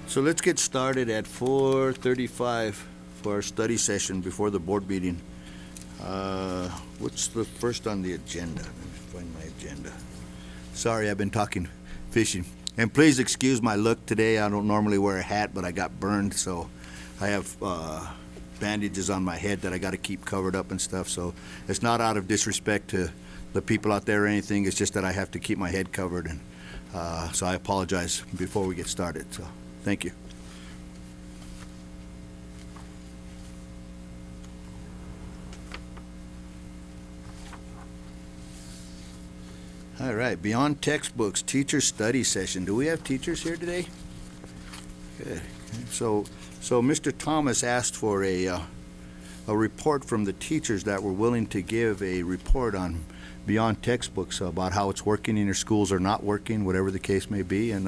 So let's get started at 4:35 for our study session before the board meeting. What's the first on the agenda? Let me find my agenda. Sorry, I've been talking fishing. And please excuse my look today. I don't normally wear a hat, but I got burned, so I have bandages on my head that I got to keep covered up and stuff. So it's not out of disrespect to the people out there or anything. It's just that I have to keep my head covered, and so I apologize before we get started. So thank you. All right, beyond textbooks, teacher study session. Do we have teachers here today? Good. So Mr. Thomas asked for a report from the teachers that were willing to give a report on beyond textbooks about how it's working in your schools or not working, whatever the case may be. And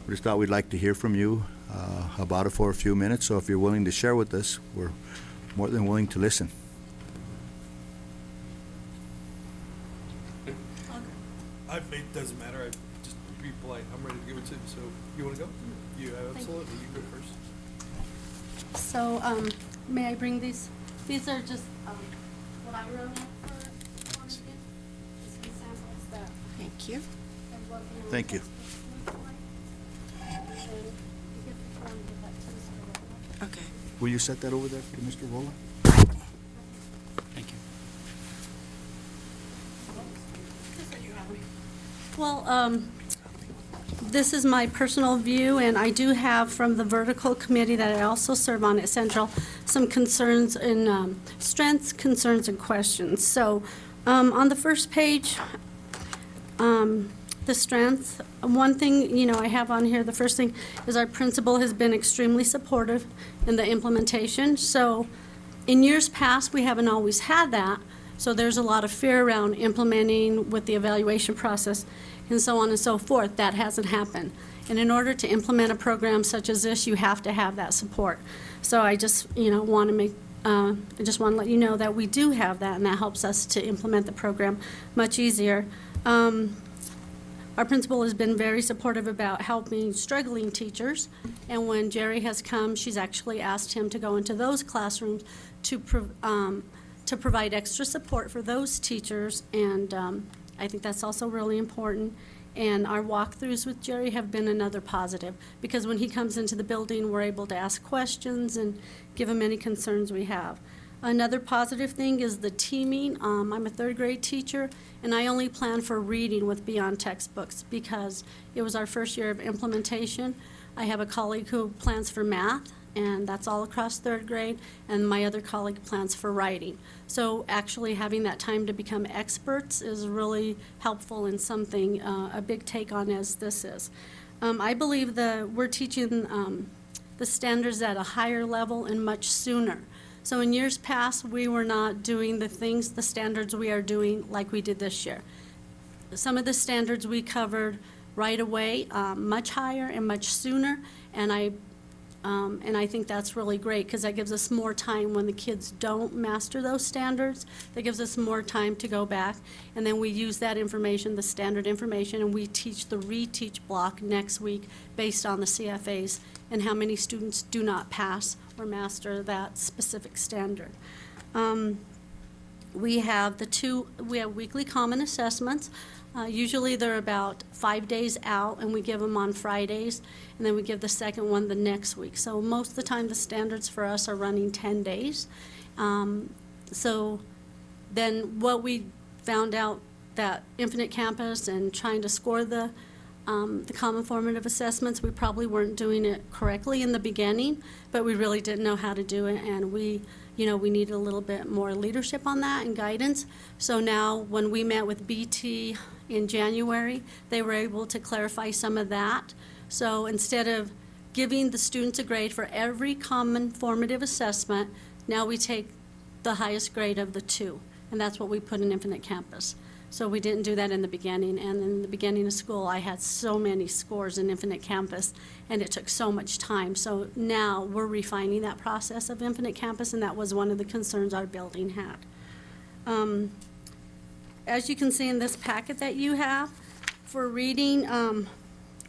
we just thought we'd like to hear from you about it for a few minutes. So if you're willing to share with us, we're more than willing to listen. It doesn't matter. I just be polite. I'm ready to give it to you. So you want to go? You absolutely. You go first. So, may I bring these? These are just what I wrote up for one of you. Just some samples that. Thank you. and what, Thank you. textbooks look like. And then you get the form, give that to Mr. Rolla. Okay. Will you set that over there for Mr. Vola? Thank you. Well, this is my personal view, and I do have from the vertical committee that I also serve on at Central some concerns in strengths, concerns, and questions. So on the first page, the strengths, one thing, I have on here, the first thing is our principal has been extremely supportive in the implementation. So in years past, we haven't always had that. So there's a lot of fear around implementing with the evaluation process and so on and so forth. That hasn't happened. And in order to implement a program such as this, you have to have that support. So I just, want to I just want to let you know that we do have that, and that helps us to implement the program much easier. Our principal has been very supportive about helping struggling teachers, and when Jerry has come, she's actually asked him to go into those classrooms to provide extra support for those teachers, and I think that's also really important. And our walkthroughs with Jerry have been another positive, because when he comes into the building, we're able to ask questions and give him any concerns we have. Another positive thing is the teaming. I'm a third grade teacher, and I only plan for reading with beyond textbooks because it was our first year of implementation. I have a colleague who plans for math, and that's all across third grade, and my other colleague plans for writing. So actually having that time to become experts is really helpful in something, a big take on as this is. I believe we're teaching the standards at a higher level and much sooner. So in years past, we were not doing the standards we are doing like we did this year. Some of the standards we covered right away, much higher and much sooner, and I think that's really great because that gives us more time when the kids don't master those standards. That gives us more time to go back, and then we use that information, the standard information, and we teach the reteach block next week based on the CFAs and how many students do not pass or master that specific standard. We have weekly common assessments. Usually they're about 5 days out, and we give them on Fridays, and then we give the second one the next week. So most of the time, the standards for us are running 10 days. So then what we found out that Infinite Campus and trying to score the common formative assessments, we probably weren't doing it correctly in the beginning, but we really didn't know how to do it, and we needed a little bit more leadership on that and guidance. So now when we met with BT in January, they were able to clarify some of that. So instead of giving the students a grade for every common formative assessment, now we take the highest grade of the two, and that's what we put in Infinite Campus. So we didn't do that in the beginning, and in the beginning of school, I had so many scores in Infinite Campus, and it took so much time. So now we're refining that process of Infinite Campus, and that was one of the concerns our building had. As you can see in this packet that you have, for reading,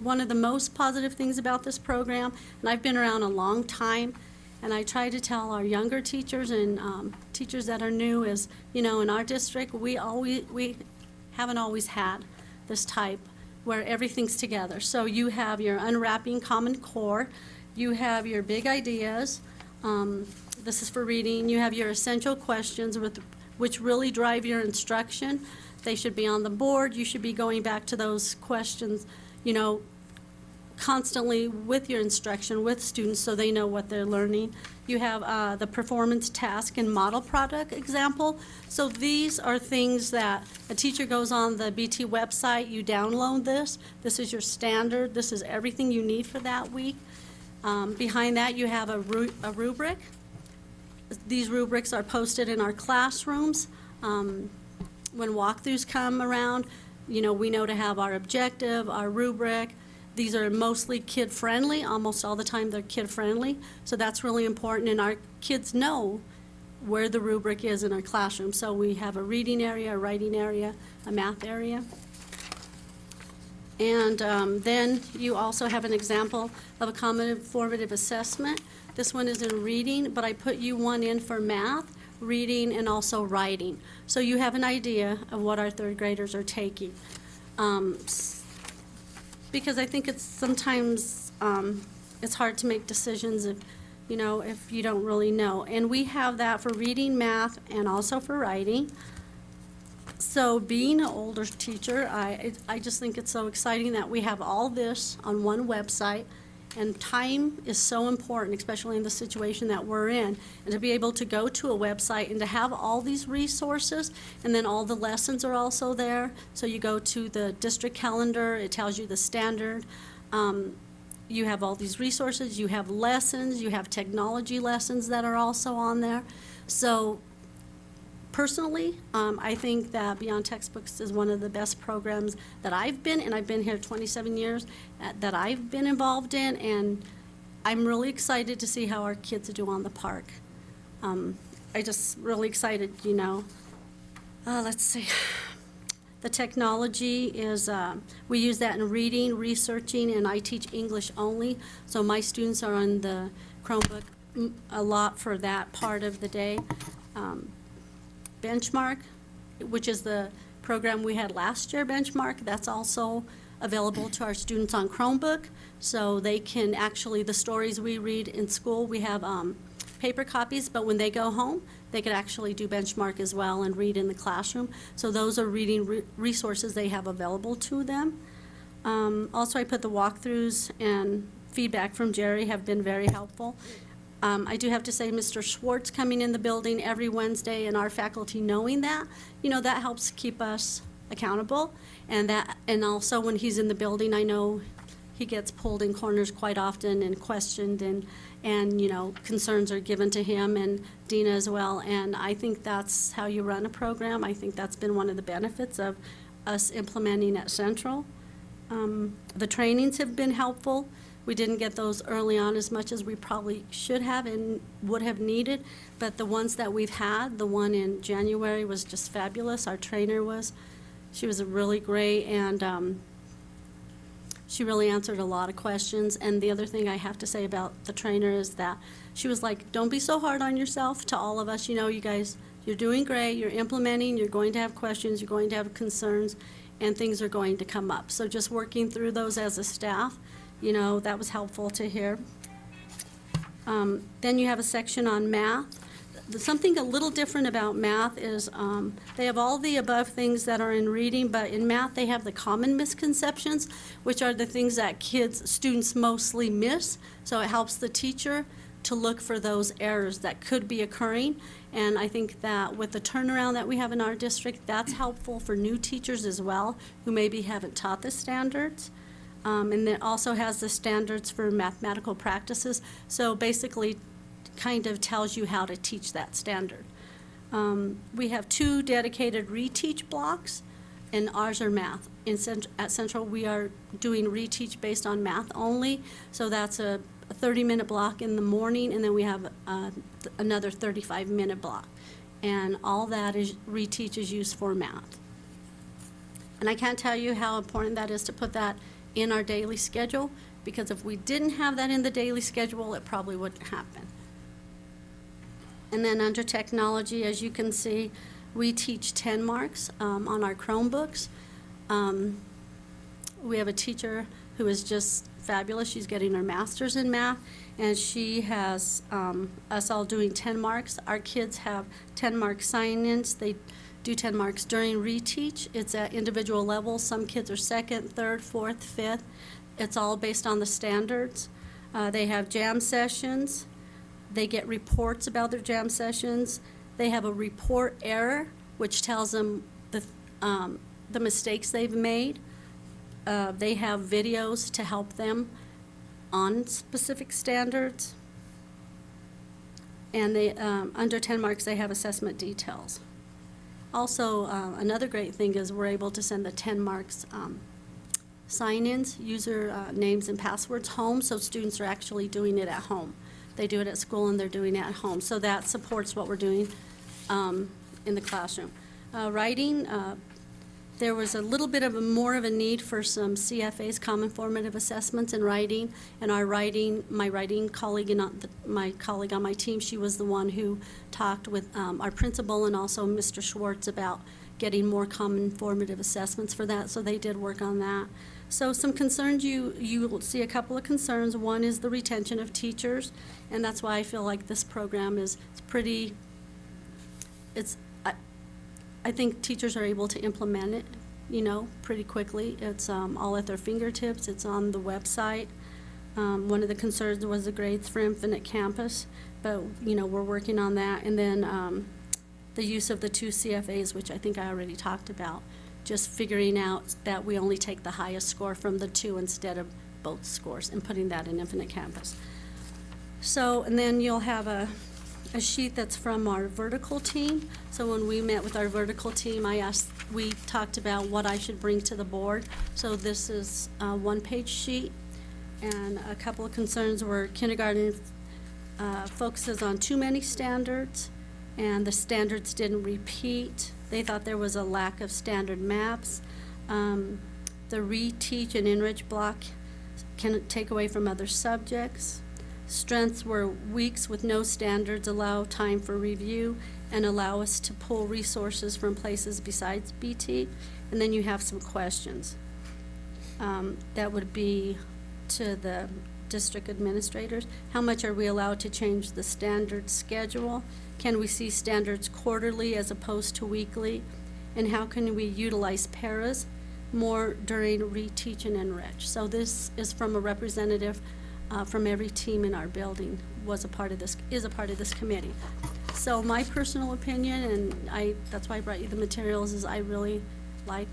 one of the most positive things about this program, and I've been around a long time, and I try to tell our younger teachers and teachers that are new is, in our district, we haven't always had this type where everything's together. So you have your unwrapping Common Core, you have your big ideas, this is for reading, you have your essential questions which really drive your instruction. They should be on the board, you should be going back to those questions, constantly with your instruction, with students, so they know what they're learning. You have the performance task and model product example. So these are things that a teacher goes on the BT website, you download this. This is your standard. This is everything you need for that week. Behind that, you have a rubric. These rubrics are posted in our classrooms. When walkthroughs come around, we know to have our objective, our rubric. These are mostly kid-friendly. Almost all the time they're kid-friendly. So that's really important, and our kids know where the rubric is in our classroom. So we have a reading area, a writing area, a math area. And then you also have an example of a common formative assessment. This one is in reading, but I put you one in for math, reading, and also writing. So you have an idea of what our third graders are taking. Because I think it's sometimes it's hard to make decisions if you don't really know. And we have that for reading, math, and also for writing. So being an older teacher, I just think it's so exciting that we have all this on one website. And time is so important, especially in the situation that we're in. And to be able to go to a website and to have all these resources, and then all the lessons are also there. So you go to the district calendar, it tells you the standard. You have all these resources, you have lessons, you have technology lessons that are also on there. So personally, I think that Beyond Textbooks is one of the best programs that I've been, and I've been here 27 years, that I've been involved in, and I'm really excited to see how our kids do on the park. I just really excited, let's see. The technology is, we use that in reading, researching, and I teach English only, so my students are on the Chromebook a lot for that part of the day. Benchmark, which is the program we had last year, Benchmark, that's also available to our students on Chromebook, so they can actually, the stories we read in school, we have paper copies, but when they go home, they could actually do Benchmark as well and read in the classroom. So those are reading resources they have available to them. Also, I put the walkthroughs and feedback from Jerry have been very helpful. I do have to say, Mr. Schwartz coming in the building every Wednesday and our faculty knowing that, that helps keep us accountable. And also when he's in the building, I know he gets pulled in corners quite often and questioned, and concerns are given to him and Dina as well. And I think that's how you run a program. I think that's been one of the benefits of us implementing at Central. The trainings have been helpful. We didn't get those early on as much as we probably should have and would have needed, but the ones that we've had, the one in January was just fabulous. Our trainer she was really great, and she really answered a lot of questions. And the other thing I have to say about the trainer is that she was like, don't be so hard on yourself, to all of us. You guys, you're doing great, you're implementing, you're going to have questions, you're going to have concerns, and things are going to come up. So just working through those as a staff, that was helpful to hear. Then you have a section on math. Something a little different about math is they have all the above things that are in reading, but in math they have the common misconceptions, which are the things that students mostly miss. So it helps the teacher to look for those errors that could be occurring. And I think that with the turnaround that we have in our district, that's helpful for new teachers as well, who maybe haven't taught the standards. And it also has the standards for mathematical practices. So basically kind of tells you how to teach that standard. We have 2 dedicated reteach blocks, and ours are math. At Central, we are doing reteach based on math only. So that's a 30-minute block in the morning, and then we have another 35-minute block. And all that is reteach is used for math. And I can't tell you how important that is to put that in our daily schedule, because if we didn't have that in the daily schedule, it probably wouldn't happen. And then under technology, as you can see, we teach 10 marks on our Chromebooks. We have a teacher who is just fabulous. She's getting her master's in math, and she has us all doing 10 marks. Our kids have 10-mark sign-ins. They do 10 marks during reteach. It's at individual levels. Some kids are second, third, fourth, fifth. It's all based on the standards. They have jam sessions. They get reports about their jam sessions. They have a report error, which tells them the mistakes they've made. They have videos to help them on specific standards. And they, under 10 marks, they have assessment details. Also, another great thing is we're able to send the 10 marks sign-ins, user names and passwords home, so students are actually doing it at home. They do it at school and they're doing it at home. So that supports what we're doing in the classroom. Writing, there was a little bit of more of a need for some CFAs, common formative assessments in writing. And my writing colleague and my colleague on my team, she was the one who talked with our principal and also Mr. Schwartz about getting more common formative assessments for that. So they did work on that. So some concerns, you will see a couple of concerns. One is the retention of teachers, and that's why I feel like this program is pretty, I think teachers are able to implement it, pretty quickly. It's all at their fingertips. It's on the website. One of the concerns was the grades for Infinite Campus, but, we're working on that. And then the use of the 2 CFAs, which I think I already talked about, just figuring out that we only take the highest score from the 2 instead of both scores and putting that in Infinite Campus. So, and then you'll have a sheet that's from our vertical team. So when we met with our vertical team, we talked about what I should bring to the board. So this is a 1-page sheet, and a couple of concerns were kindergarten focuses on too many standards, and the standards didn't repeat. They thought there was a lack of standard maps. The reteach and enrich block can take away from other subjects. Strengths were weeks with no standards allow time for review and allow us to pull resources from places besides BT. And then you have some questions. That would be to the district administrators. How much are we allowed to change the standard schedule? Can we see standards quarterly as opposed to weekly? And how can we utilize paras more during reteach and enrich? So this is from a representative from every team in our building is a part of this committee. So my personal opinion, and that's why I brought you the materials, is I really like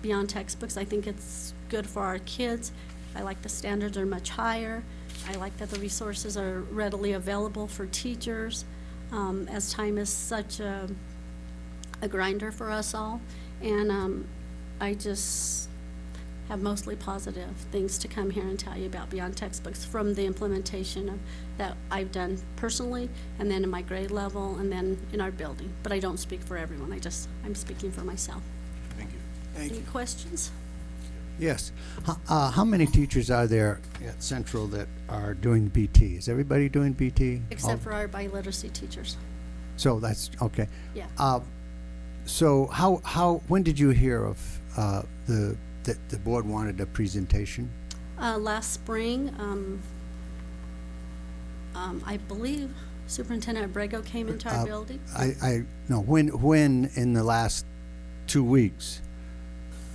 Beyond Textbooks. I think it's good for our kids. I like the standards are much higher. I like that the resources are readily available for teachers, as time is such a grinder for us all. And I just have mostly positive things to come here and tell you about Beyond Textbooks from the implementation that I've done personally, and then in my grade level, and then in our building. But I don't speak for everyone. I'm speaking for myself. Thank you. Any questions? Yes. How many teachers are there at Central that are doing BT? Is everybody doing BT? Except for our biliteracy teachers. So that's, okay. Yeah. So when did you hear of that the board wanted a presentation? Last spring, I believe Superintendent Abrego came into our building. No, when in the last 2 weeks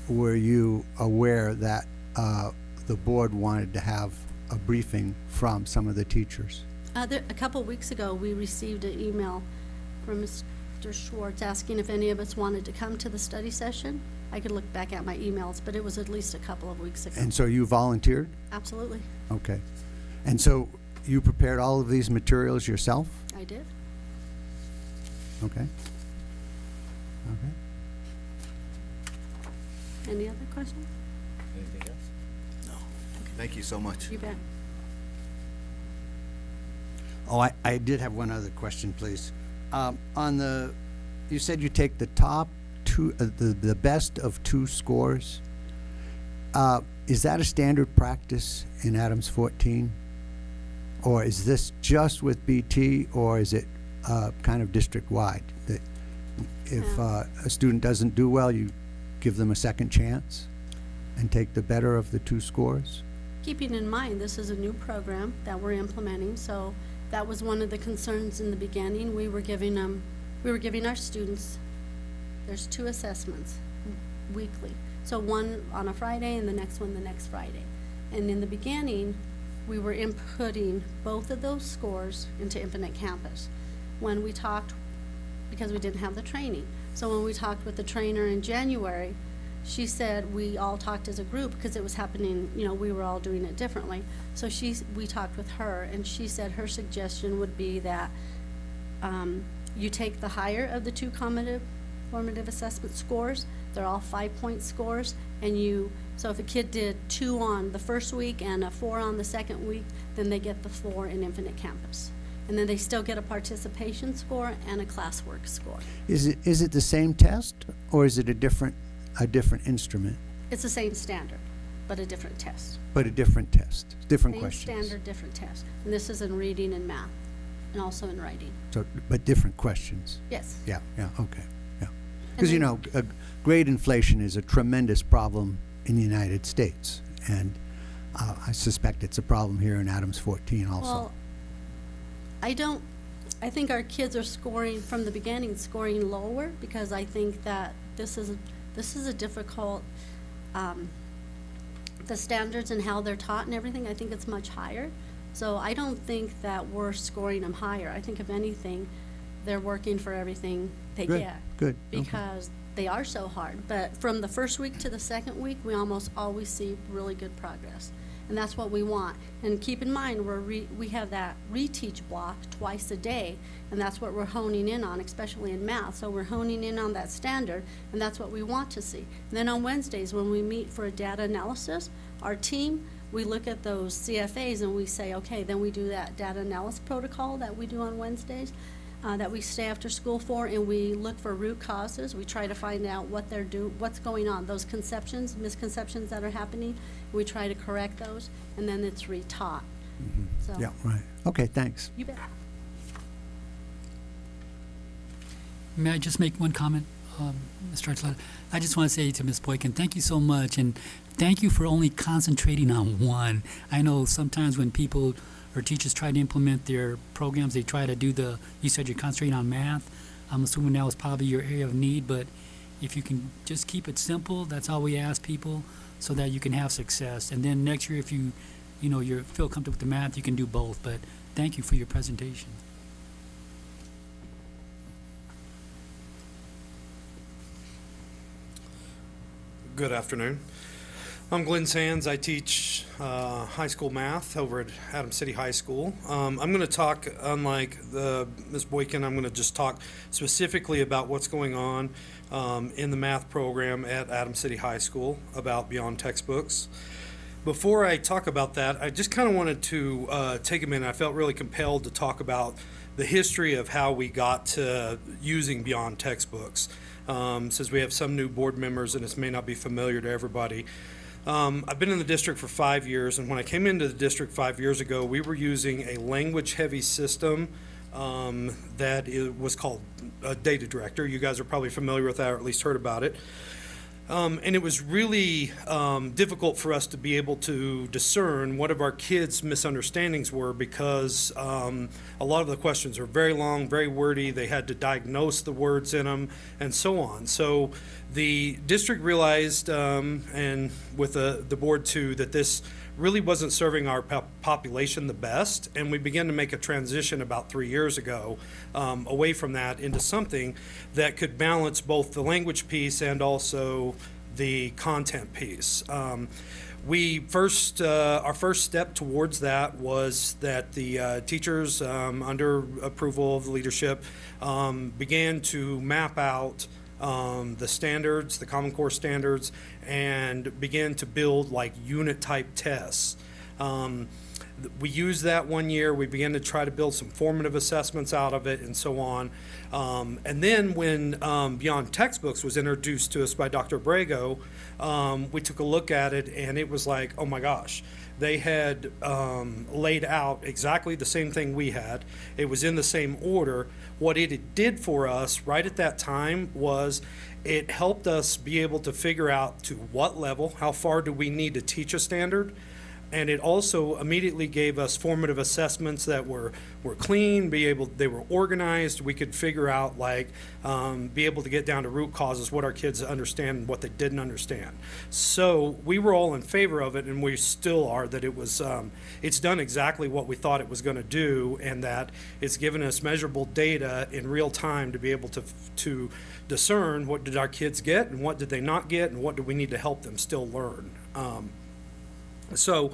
were you aware that the board wanted to have a briefing from some of the teachers? A couple weeks ago, we received an email from Mr. Schwartz asking if any of us wanted to come to the study session. I could look back at my emails, but it was at least a couple of weeks ago. And so you volunteered? Absolutely. Okay. And so you prepared all of these materials yourself? I did. Okay. Okay. Any other questions? Anything else? No. Thank you so much. You bet. Oh, I did have one other question, please. You said you take the top two, the best of 2 scores. Is that a standard practice in Adams 14? Or is this just with BT, or is it kind of district-wide? That if a student doesn't do well, you give them a second chance and take the better of the two scores? Keeping in mind, this is a new program that we're implementing, so that was one of the concerns in the beginning. We were giving our students, there's 2 assessments weekly. So one on a Friday and the next one the next Friday. And in the beginning, we were inputting both of those scores into Infinite Campus. When we talked, because we didn't have the training, so when we talked with the trainer in January, she said we all talked as a group because it was happening, we were all doing it differently. So we talked with her, and she said her suggestion would be that you take the higher of the 2 formative assessment scores. They're all 5-point scores, and so if a kid did 2 on the first week and a 4 on the second week, then they get the 4 in Infinite Campus. And then they still get a participation score and a classwork score. Is it the same test, or is it a different instrument? It's the same standard, but a different test. But a different test, different Same questions. standard, different test. And this is in reading and math, and also in writing. So, but different questions. Yes. Yeah, okay, yeah. And Because, grade inflation is a tremendous problem in the United States, and I suspect it's a problem here in Adams 14 also. Well, I think our kids are scoring lower, because I think that this is a difficult, the standards and how they're taught and everything, I think it's much higher. So I don't think that we're scoring them higher. I think if anything, they're working for everything they Good, get. good, okay. Because they are so hard. But from the first week to the second week, we almost always see really good progress. And that's what we want. And keep in mind, we have that reteach block twice a day, and that's what we're honing in on, especially in math. So we're honing in on that standard, and that's what we want to see. And then on Wednesdays, when we meet for a data analysis, our team, we look at those CFAs and we say, okay, then we do that data analysis protocol that we do on Wednesdays, that we stay after school for, and we look for root causes. We try to find out what's going on, those misconceptions that are happening. We try to correct those, and then it's retaught. So, Yeah, right. Okay, thanks. you bet. May I just make one comment, Mr. Archuleta? I just want to say to Ms. Boykin, thank you so much, and thank you for only concentrating on one. I know sometimes when people or teachers try to implement their programs, they try to do you said you're concentrating on math. I'm assuming that was probably your area of need, but if you can just keep it simple, that's all we ask people, so that you can have success. And then next year, if you feel comfortable with the math, you can do both. But thank you for your presentation. Good afternoon. I'm Glenn Sands. I teach high school math over at Adams City High School. I'm going to talk, unlike Ms. Boykin, I'm going to just talk specifically about what's going on in the math program at Adams City High School, about beyond textbooks. Before I talk about that, I just kind of wanted to take a minute. I felt really compelled to talk about the history of how we got to using beyond textbooks. Since we have some new board members and this may not be familiar to everybody. I've been in the district for 5 years, and when I came into the district 5 years ago, we were using a language-heavy system that was called Data Director. You guys are probably familiar with that, or at least heard about it. And it was really difficult for us to be able to discern what of our kids' misunderstandings were, because a lot of the questions are very long, very wordy. They had to diagnose the words in them, and so on. So the district realized, and with the board too, that this really wasn't serving our population the best, and we began to make a transition about 3 years ago away from that into something that could balance both the language piece and also the content piece. Our first step towards that was that the teachers, under approval of the leadership, began to map out the standards, the Common Core standards, and began to build like unit type tests. We used that one year. We began to try to build some formative assessments out of it and so on. And then when Beyond Textbooks was introduced to us by Dr. Abrego, we took a look at it, and it was like, oh my gosh. They had laid out exactly the same thing we had. It was in the same order. What it did for us right at that time was it helped us be able to figure out to what level, how far do we need to teach a standard. And it also immediately gave us formative assessments that were clean, they were organized. We could figure out, like, be able to get down to root causes, what our kids understand and what they didn't understand. So we were all in favor of it, and we still are, that it was, it's done exactly what we thought it was going to do, and that it's given us measurable data in real time to be able to discern what did our kids get and what did they not get and what do we need to help them still learn. So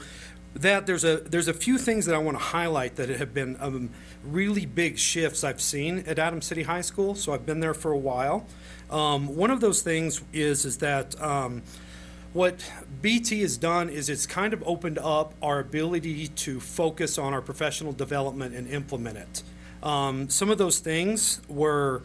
that there's a few things that I want to highlight that have been really big shifts I've seen at Adams City High School. So I've been there for a while. One of those things is that what BT has done is it's kind of opened up our ability to focus on our professional development and implement it. Some of those things were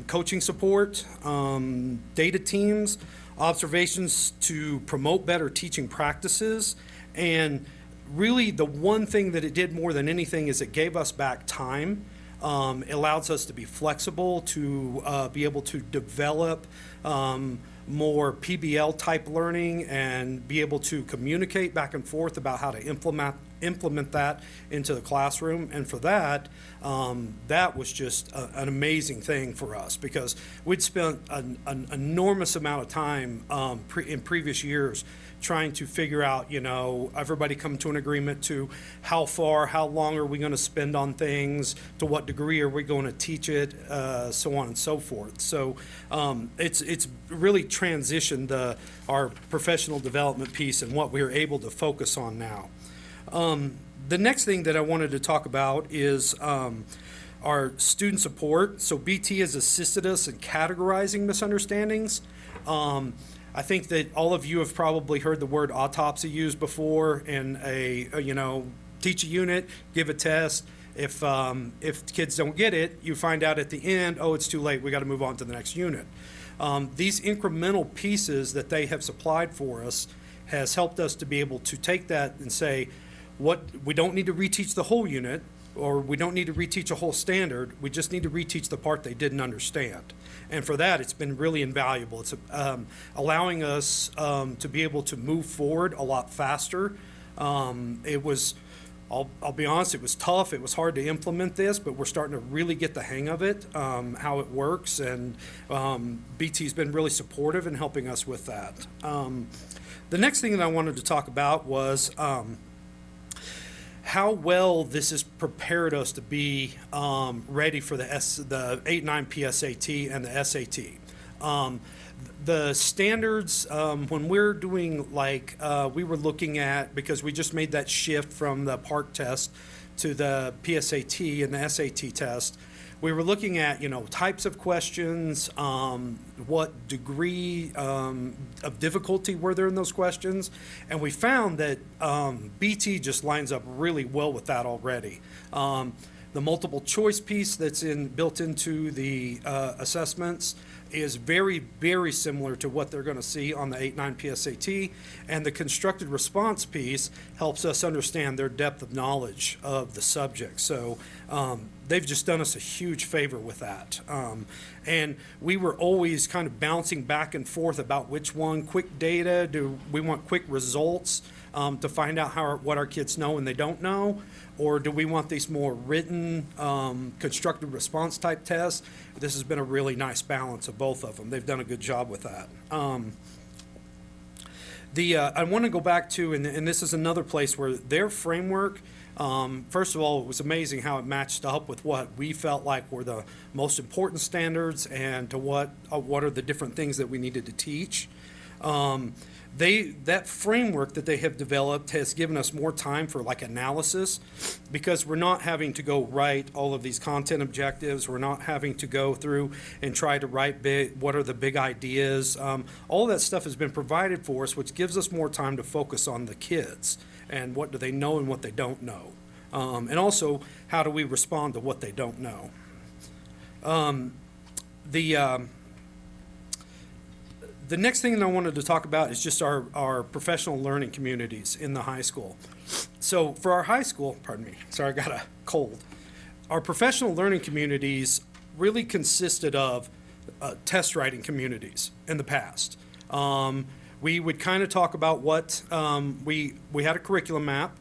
coaching support, data teams, observations to promote better teaching practices, and really the one thing that it did more than anything is it gave us back time. It allows us to be flexible, to be able to develop more PBL type learning and be able to communicate back and forth about how to implement that into the classroom. And for that, that was just an amazing thing for us, because we'd spent an enormous amount of time in previous years trying to figure out, everybody come to an agreement to how long are we going to spend on things, to what degree are we going to teach it, so on and so forth. So it's really transitioned our professional development piece and what we're able to focus on now. The next thing that I wanted to talk about is our student support. So BT has assisted us in categorizing misunderstandings. I think that all of you have probably heard the word autopsy used before in teach a unit, give a test. If kids don't get it, you find out at the end, oh, it's too late, we got to move on to the next unit. These incremental pieces that they have supplied for us has helped us to be able to take that and say, we don't need to reteach the whole unit, or we don't need to reteach a whole standard, we just need to reteach the part they didn't understand. And for that, it's been really invaluable. It's allowing us to be able to move forward a lot faster. It was, I'll be honest, it was tough. It was hard to implement this, but we're starting to really get the hang of it, how it works, and BT's been really supportive in helping us with that. The next thing that I wanted to talk about was how well this has prepared us to be ready for the 8-9 PSAT and the SAT. The standards, when we're doing, we were looking at, because we just made that shift from the PARCC test to the PSAT and the SAT test, we were looking at, types of questions, what degree of difficulty were there in those questions, and we found that BT just lines up really well with that already. The multiple choice piece that's built into the assessments is very, very similar to what they're going to see on the 8-9 PSAT, and the constructed response piece helps us understand their depth of knowledge of the subject. So they've just done us a huge favor with that. And we were always kind of bouncing back and forth about which one, quick data, do we want quick results to find out what our kids know and they don't know, or do we want these more written, constructed response type tests? This has been a really nice balance of both of them. They've done a good job with that. I want to go back to, and this is another place where their framework, first of all, it was amazing how it matched up with what we felt like were the most important standards and to what are the different things that we needed to teach. That framework that they have developed has given us more time for like analysis, because we're not having to go write all of these content objectives. We're not having to go through and try to write what are the big ideas. All of that stuff has been provided for us, which gives us more time to focus on the kids and what do they know and what they don't know. And also, how do we respond to what they don't know? The next thing that I wanted to talk about is just our professional learning communities in the high school. So for our high school, pardon me, sorry, I got a cold. Our professional learning communities really consisted of test writing communities in the past. We would kind of talk about what, we had a curriculum map.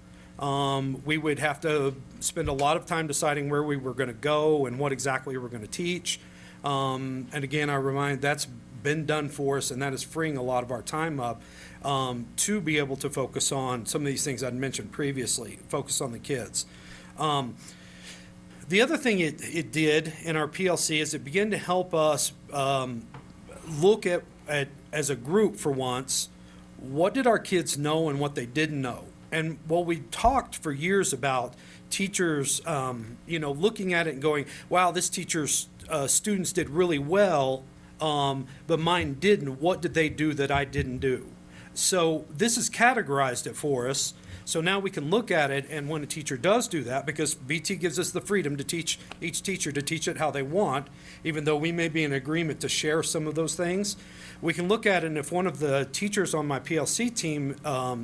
We would have to spend a lot of time deciding where we were going to go and what exactly we were going to teach. And again, I remind, that's been done for us, and that is freeing a lot of our time up to be able to focus on some of these things I'd mentioned previously, focus on the kids. The other thing it did in our PLC is it began to help us look at, as a group for once, what did our kids know and what they didn't know. And while we talked for years about teachers, looking at it and going, wow, this teacher's students did really well, but mine didn't. What did they do that I didn't do? So this has categorized it for us. So now we can look at it, and when a teacher does do that, because BT gives us the freedom to teach each teacher to teach it how they want, even though we may be in agreement to share some of those things, we can look at it, and if one of the teachers on my PLC team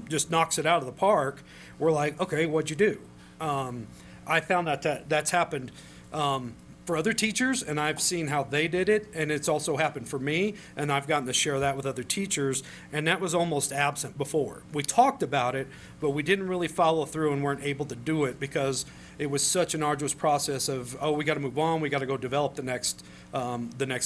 just knocks it out of the park, we're like, okay, what'd you do? I found that's happened for other teachers, and I've seen how they did it, and it's also happened for me, and I've gotten to share that with other teachers, and that was almost absent before. We talked about it, but we didn't really follow through and weren't able to do it because it was such an arduous process of, we got to move on, we got to go develop the next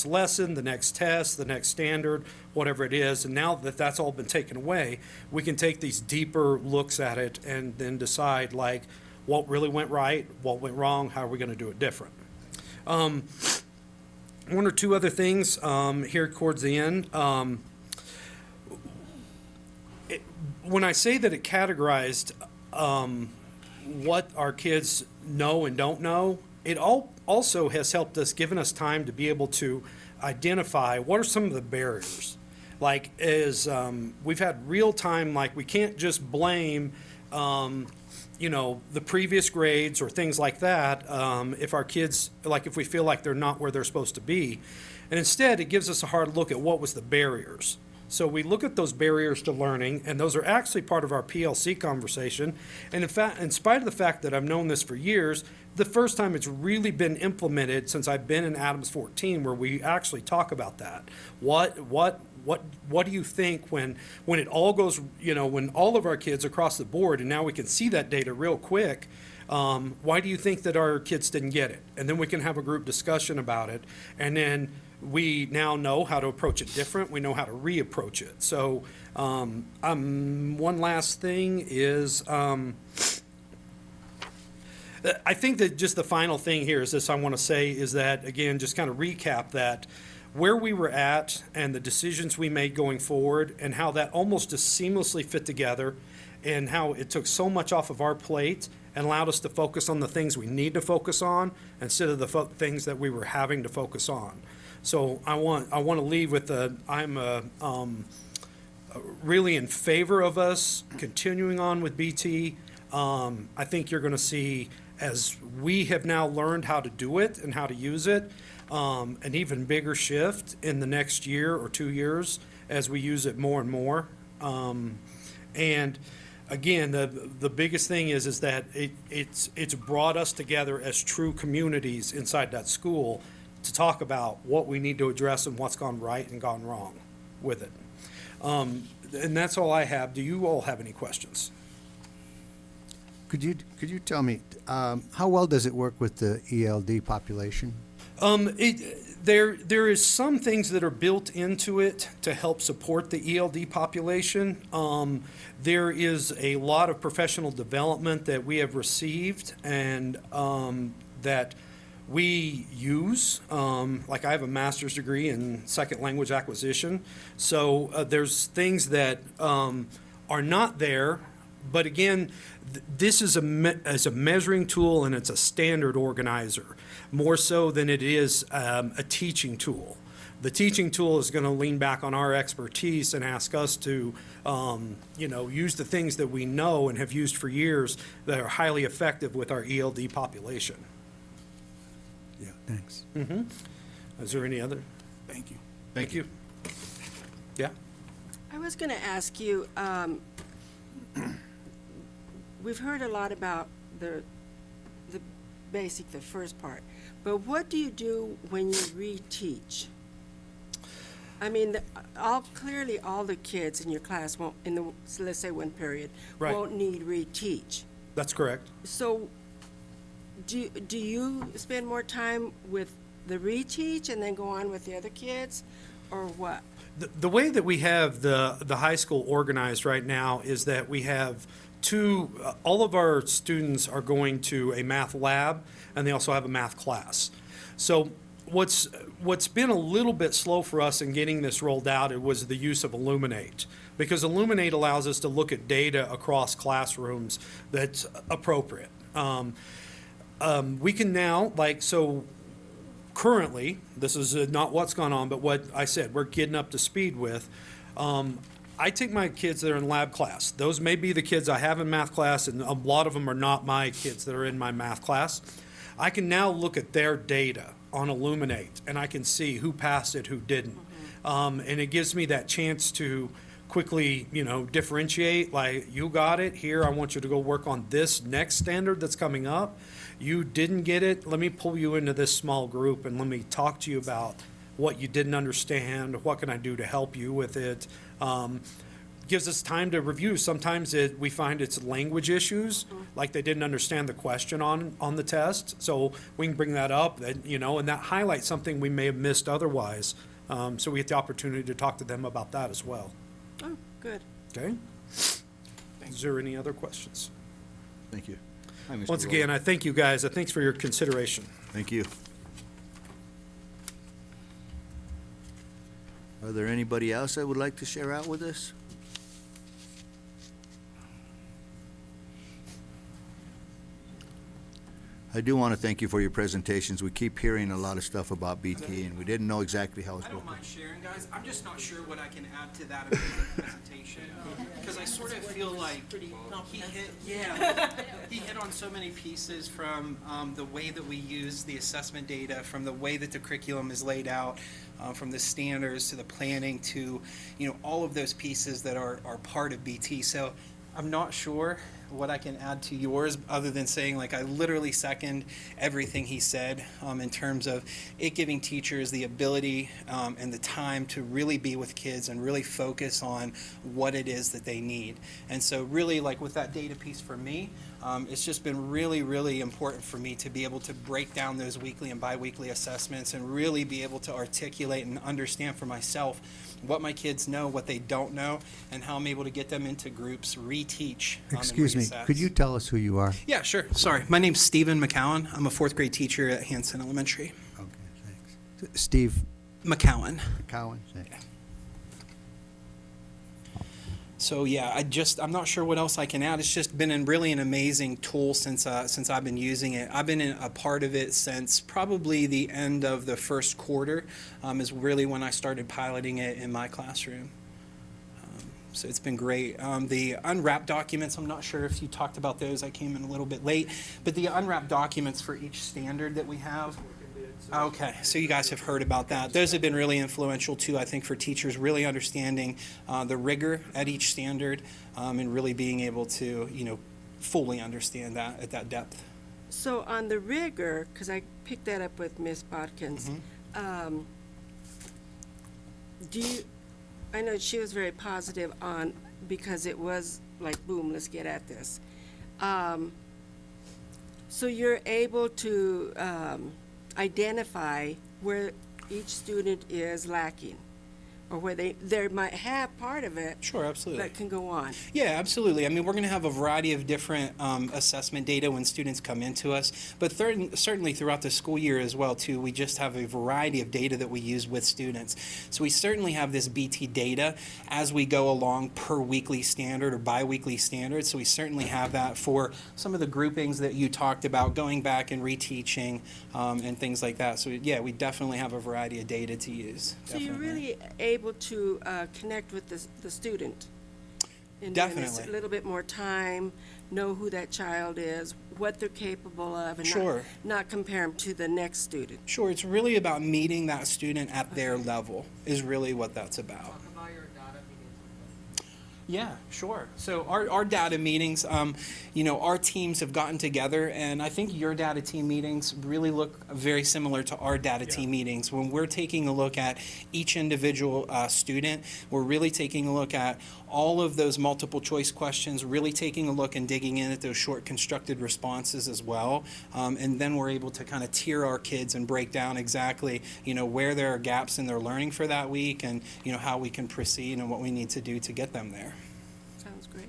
lesson, the next test, the next standard, whatever it is, and now that that's all been taken away, we can take these deeper looks at it and then decide, like, what really went right, what went wrong, how are we going to do it different. One or two other things here towards the end. When I say that it categorized what our kids know and don't know, it also has helped us, given us time to be able to identify what are some of the barriers. Like, we've had real time, like, we can't just blame the previous grades or things like that, if our kids, like if we feel like they're not where they're supposed to be. And instead, it gives us a hard look at what was the barriers. So we look at those barriers to learning, and those are actually part of our PLC conversation. And in fact, in spite of the fact that I've known this for years, the first time it's really been implemented since I've been in Adams 14, where we actually talk about that. What do you think when it all goes, when all of our kids across the board, and now we can see that data real quick, why do you think that our kids didn't get it? And then we can have a group discussion about it, and then we now know how to approach it different. We know how to reapproach it. So one last thing is, I think that just the final thing here is this I want to say is that, again, just kind of recap that where we were at and the decisions we made going forward and how that almost just seamlessly fit together and how it took so much off of our plate and allowed us to focus on the things we need to focus on instead of the things that we were having to focus on. So I want to leave with I'm really in favor of us continuing on with BT. I think you're going to see, as we have now learned how to do it and how to use it, an even bigger shift in the next year or 2 years as we use it more and more. And again, the biggest thing is that it's brought us together as true communities inside that school to talk about what we need to address and what's gone right and gone wrong with it. And that's all I have. Do you all have any questions? Could you tell me how well does it work with the ELD population? There is some things that are built into it to help support the ELD population. There is a lot of professional development that we have received and that we use. Like I have a master's degree in second language acquisition, so there's things that are not there. But again, this is a measuring tool, and it's a standard organizer, more so than it is a teaching tool. The teaching tool is going to lean back on our expertise and ask us to, use the things that we know and have used for years that are highly effective with our ELD population. Yeah, thanks. Is there any other? Thank you. Thank you. Yeah? I was going to ask you, we've heard a lot about the first part, but what do you do when you reteach? I mean, clearly all the kids in your class won't, let's say one period, Right. won't need reteach. That's correct. So do you spend more time with the reteach and then go on with the other kids, or what? The way that we have the high school organized right now is that we have all of our students are going to a math lab, and they also have a math class. So what's been a little bit slow for us in getting this rolled out, it was the use of Illuminate. Because Illuminate allows us to look at data across classrooms that's appropriate. We can now, currently, this is not what's gone on, but what I said, we're getting up to speed with. I take my kids that are in lab class. Those may be the kids I have in math class, and a lot of them are not my kids that are in my math class. I can now look at their data on Illuminate, and I can see who passed it, who didn't. And it gives me that chance to quickly, differentiate, like, you got it, here, I want you to go work on this next standard that's coming up. You didn't get it, let me pull you into this small group and let me talk to you about what you didn't understand, what can I do to help you with it. Gives us time to review. Sometimes we find it's language issues, like they didn't understand the question on the test. So we can bring that up, and that highlights something we may have missed otherwise. So we get the opportunity to talk to them about that as well. Oh, good. Okay? Is there any other questions? Thank you. Hi, Mr. Once Rowland. again, I thank you guys. Thanks for your consideration. Thank you. Are there anybody else that would like to share out with us? I do want to thank you for your presentations. We keep hearing a lot of stuff about BT, and we didn't know exactly how it's I going. don't mind sharing, guys. I'm just not sure what I can add to that amazing presentation, because I sort of feel like he hit on so many pieces, from the way that we use the assessment data, from the way that the curriculum is laid out, from the standards to the planning to, all of those pieces that are part of BT. So I'm not sure what I can add to yours, other than saying, I literally second everything he said, in terms of it giving teachers the ability and the time to really be with kids and really focus on what it is that they need. And so really, with that data piece for me, it's just been really, really important for me to be able to break down those weekly and biweekly assessments and really be able to articulate and understand for myself what my kids know, what they don't know, and how I'm able to get them into groups, reteach. Excuse me, could you tell us who you are? Yeah, sure. Sorry. My name's Stephen McCowan. I'm a fourth grade teacher at Hanson Elementary. Okay, thanks. Steve McCowan. Cowan, thanks. So yeah, I'm not sure what else I can add. It's just been really an amazing tool since I've been using it. I've been a part of it since probably the end of the first quarter, is really when I started piloting it in my classroom. So it's been great. The unwrapped documents, I'm not sure if you talked about those. I came in a little bit late. But the unwrapped documents for each standard that we have. Okay, so you guys have heard about that. Those have been really influential too, I think, for teachers really understanding the rigor at each standard, and really being able to, fully understand that at that depth. So on the rigor, because I picked that up with Ms. Bodkins, I know she was very positive on, because it was like, boom, let's get at this. So you're able to identify where each student is lacking. or where they might have part of it, Sure, absolutely. but can go on. Yeah, absolutely. I mean, we're going to have a variety of different assessment data when students come into us, but certainly throughout the school year as well, too, we just have a variety of data that we use with students. So we certainly have this BT data as we go along per weekly standard or biweekly standard. So we certainly have that for some of the groupings that you talked about, going back and reteaching and things like that. So yeah, we definitely have a variety of data to use. So you're Definitely. really able to connect with the student. And then it's Definitely. a little bit more time, know who that child is, what they're capable of, and Sure. not compare them to the next student. Sure, it's really about meeting that student at their level is really what that's about. Yeah, sure. So our data meetings, our teams have gotten together, and I think your data team meetings really look very similar to our data team meetings. When we're taking a look at each individual student, we're really taking a look at all of those multiple choice questions, really taking a look and digging in at those short constructed responses as well. And then we're able to kind of tier our kids and break down exactly, where there are gaps in their learning for that week and, how we can proceed and what we need to do to get them there. Sounds great.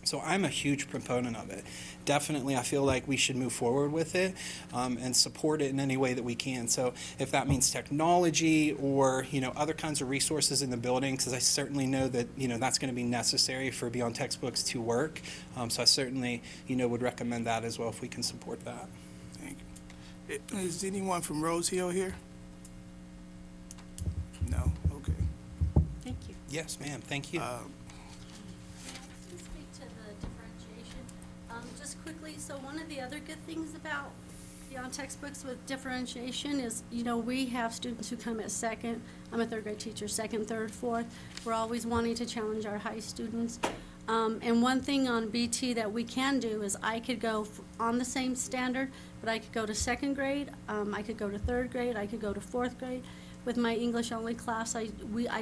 So I'm a huge proponent of it. Definitely, I feel like we should move forward with it and support it in any way that we can. So if that means technology or, other kinds of resources in the building, because I certainly know that, that's going to be necessary for Beyond Textbooks to work. So I certainly, would recommend that as well if we can support that. Thank you. Is anyone from Rose Hill here? No? Okay. Thank you. Yes, ma'am. Thank you. To speak to the differentiation, just quickly, so one of the other good things about Beyond Textbooks with differentiation is, we have students who come at second, I'm a third grade teacher, second, third, fourth. We're always wanting to challenge our high students. And one thing on BT that we can do is I could go on the same standard, but I could go to second grade, I could go to third grade, I could go to fourth grade. With my English only class, I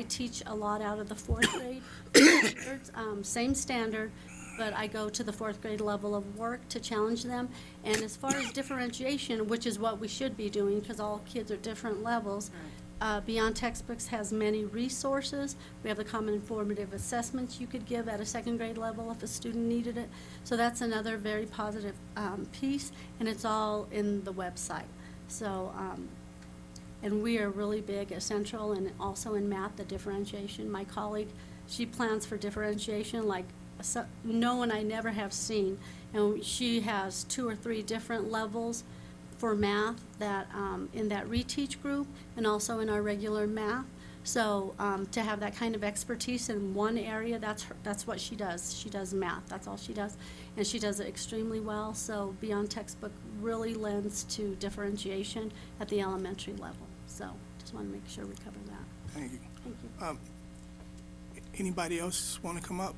teach a lot out of the fourth grade standards, same standard, but I go to the fourth grade level of work to challenge them. And as far as differentiation, which is what we should be doing because all kids are different levels, Beyond Textbooks has many resources. We have the common informative assessments you could give at a second grade level if a student needed it. So that's another very positive piece, and it's all in the website. So, and we are really big at Central and also in math, the differentiation. My colleague, she plans for differentiation like no one I never have seen. And she has 2 or 3 different levels for math that in that reteach group and also in our regular math. So to have that kind of expertise in one area, that's what she does. She does math. That's all she does. And she does it extremely well. So Beyond Textbook really lends to differentiation at the elementary level. So just want to make sure we cover that. Thank you. Thank you. Anybody else want to come up?